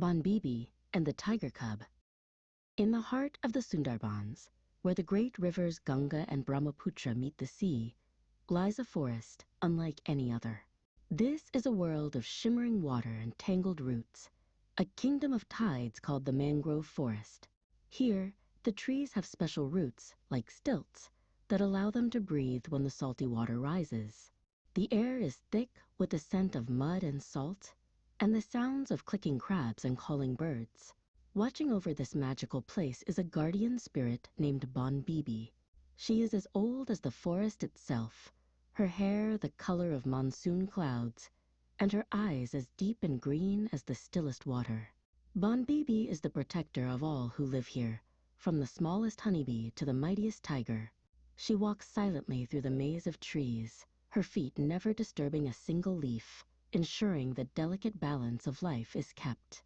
Bonbibi and the tiger cub. In the heart of the Sundarbans, where the great rivers Ganga and Brahmaputra meet the sea, lies a forest unlike any other. This is a world of shimmering water and tangled roots, a kingdom of tides called the mangrove forest. Here, the trees have special roots, like stilts, that allow them to breathe when the salty water rises. The air is thick with the scent of mud and salt, and the sounds of clicking crabs and calling birds. Watching over this magical place is a guardian spirit named Bonbibi. She is as old as the forest itself, her hair the color of monsoon clouds, and her eyes as deep and green as the stillest water. Bonbibi is the protector of all who live here, from the smallest honeybee to the mightiest tiger. She walks silently through the maze of trees, her feet never disturbing a single leaf, ensuring the delicate balance of life is kept.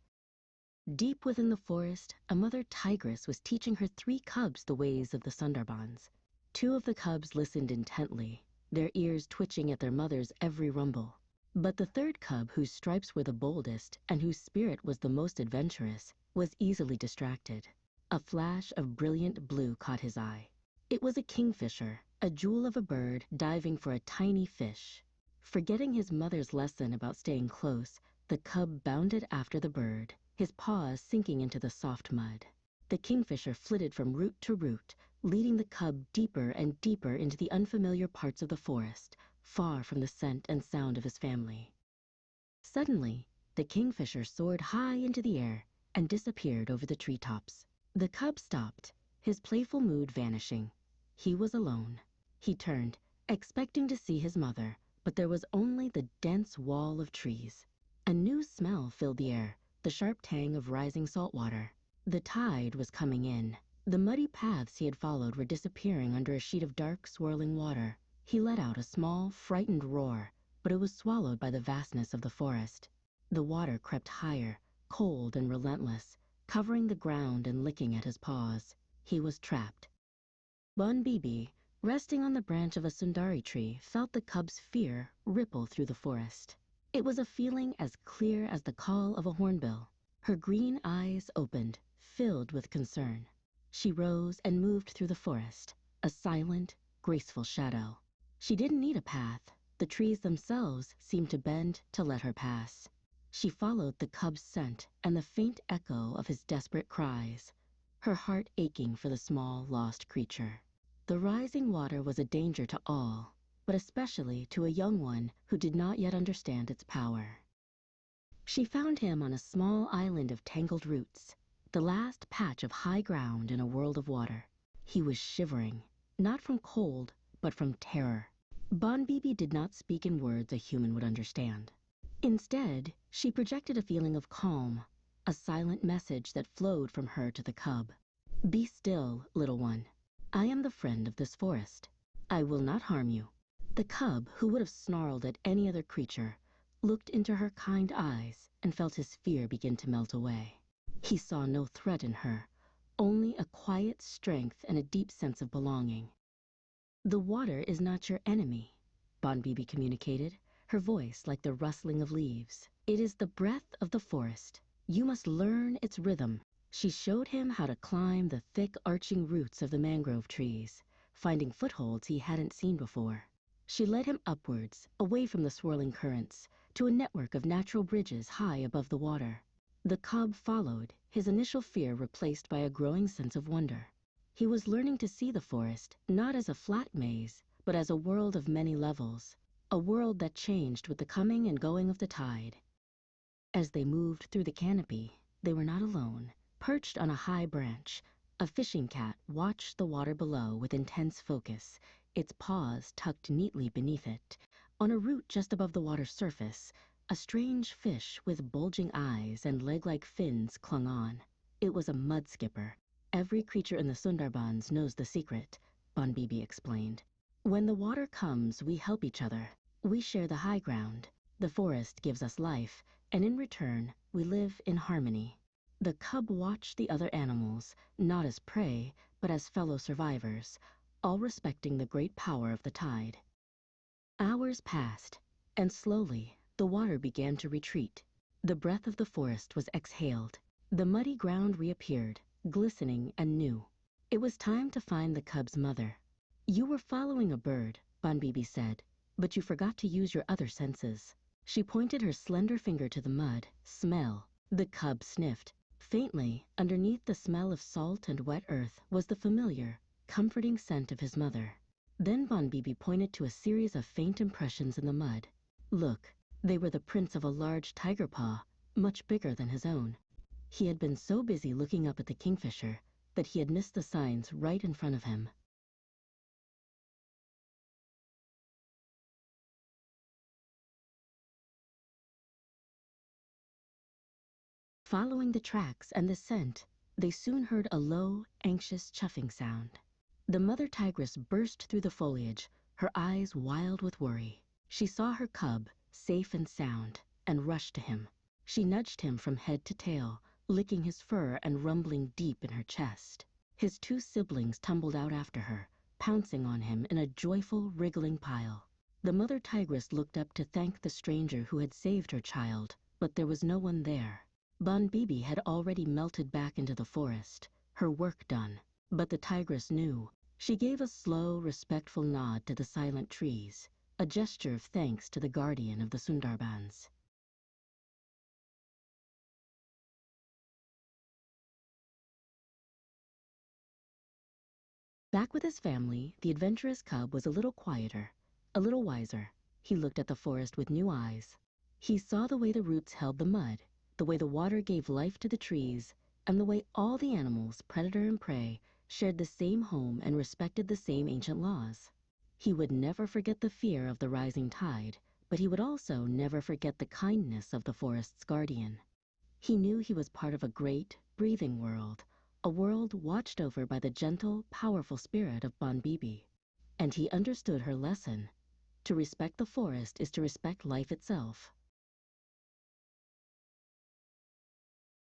Deep within the forest, a mother tigress was teaching her 3 cubs the ways of the Sundarbans. 2 of the cubs listened intently, their ears twitching at their mother's every rumble. But the 3rd cub, whose stripes were the boldest and whose spirit was the most adventurous, was easily distracted. A flash of brilliant blue caught his eye. It was a kingfisher, a jewel of a bird diving for a tiny fish. Forgetting his mother's lesson about staying close, the cub bounded after the bird, his paws sinking into the soft mud. The kingfisher flitted from root to root, leading the cub deeper and deeper into the unfamiliar parts of the forest, far from the scent and sound of his family. Suddenly, the kingfisher soared high into the air and disappeared over the treetops. The cub stopped, his playful mood vanishing. He was alone. He turned, expecting to see his mother, but there was only the dense wall of trees. A new smell filled the air, the sharp tang of rising salt water. The tide was coming in. The muddy paths he had followed were disappearing under a sheet of dark, swirling water. He let out a small, frightened roar, but it was swallowed by the vastness of the forest. The water crept higher, cold and relentless, covering the ground and licking at his paws. He was trapped. Bonbibi, resting on the branch of a sundari tree, felt the cub's fear ripple through the forest. It was a feeling as clear as the call of a hornbill. Her green eyes opened, filled with concern. She rose and moved through the forest, a silent, graceful shadow. She didn't need a path. The trees themselves seemed to bend to let her pass. She followed the cub's scent and the faint echo of his desperate cries, her heart aching for the small, lost creature. The rising water was a danger to all, but especially to a young one who did not yet understand its power. She found him on a small island of tangled roots, the last patch of high ground in a world of water. He was shivering, not from cold, but from terror. Bonbibi did not speak in words a human would understand. Instead, she projected a feeling of calm, a silent message that flowed from her to the cub. "Be still, little one. I am the friend of this forest. I will not harm you." The cub, who would have snarled at any other creature, looked into her kind eyes and felt his fear begin to melt away. He saw no threat in her, only a quiet strength and a deep sense of belonging. "The water is not your enemy," Bonbibi communicated, her voice like the rustling of leaves. "It is the breath of the forest. You must learn its rhythm." She showed him how to climb the thick arching roots of the mangrove trees, finding footholds he hadn't seen before. She led him upwards, away from the swirling currents, to a network of natural bridges high above the water. The cub followed, his initial fear replaced by a growing sense of wonder. He was learning to see the forest not as a flat maze, but as a world of many levels, a world that changed with the coming and going of the tide. As they moved through the canopy, they were not alone. Perched on a high branch, a fishing cat watched the water below with intense focus, its paws tucked neatly beneath it. On a root just above the water's surface, a strange fish with bulging eyes and leg-like fins clung on. It was a mud skipper. "Every creature in the Sundarbans knows the secret," Bonbibi explained. "When the water comes, we help each other. We share the high ground. The forest gives us life, and in return, we live in harmony." The cub watched the other animals, not as prey, but as fellow survivors, all respecting the great power of the tide. Hours passed, and slowly the water began to retreat. The breath of the forest was exhaled. The muddy ground reappeared, glistening and new. It was time to find the cub's mother. "You were following a bird," Bonbibi said, "but you forgot to use your other senses." She pointed her slender finger to the mud. "Smell." The cub sniffed. Faintly, underneath the smell of salt and wet earth, was the familiar, comforting scent of his mother. Then Bonbibi pointed to a series of faint impressions in the mud. Look, they were the prints of a large tiger paw, much bigger than his own. He had been so busy looking up at the kingfisher that he had missed the signs right in front of him. Following the tracks and the scent, they soon heard a low, anxious chuffing sound. The mother tigress burst through the foliage, her eyes wild with worry. She saw her cub, safe and sound, and rushed to him. She nudged him from head to tail, licking his fur and rumbling deep in her chest. His two siblings tumbled out after her, pouncing on him in a joyful, wriggling pile. The mother tigress looked up to thank the stranger who had saved her child, but there was no one there. Bonbibi had already melted back into the forest, her work done. But the tigress knew. She gave a slow, respectful nod to the silent trees, a gesture of thanks to the guardian of the Sundarbans. Back with his family, the adventurous cub was a little quieter, a little wiser. He looked at the forest with new eyes. He saw the way the roots held the mud, the way the water gave life to the trees, and the way all the animals, predator and prey, shared the same home and respected the same ancient laws. He would never forget the fear of the rising tide, but he would also never forget the kindness of the forest's guardian. He knew he was part of a great, breathing world, a world watched over by the gentle, powerful spirit of Bonbibi. And he understood her lesson. To respect the forest is to respect life itself.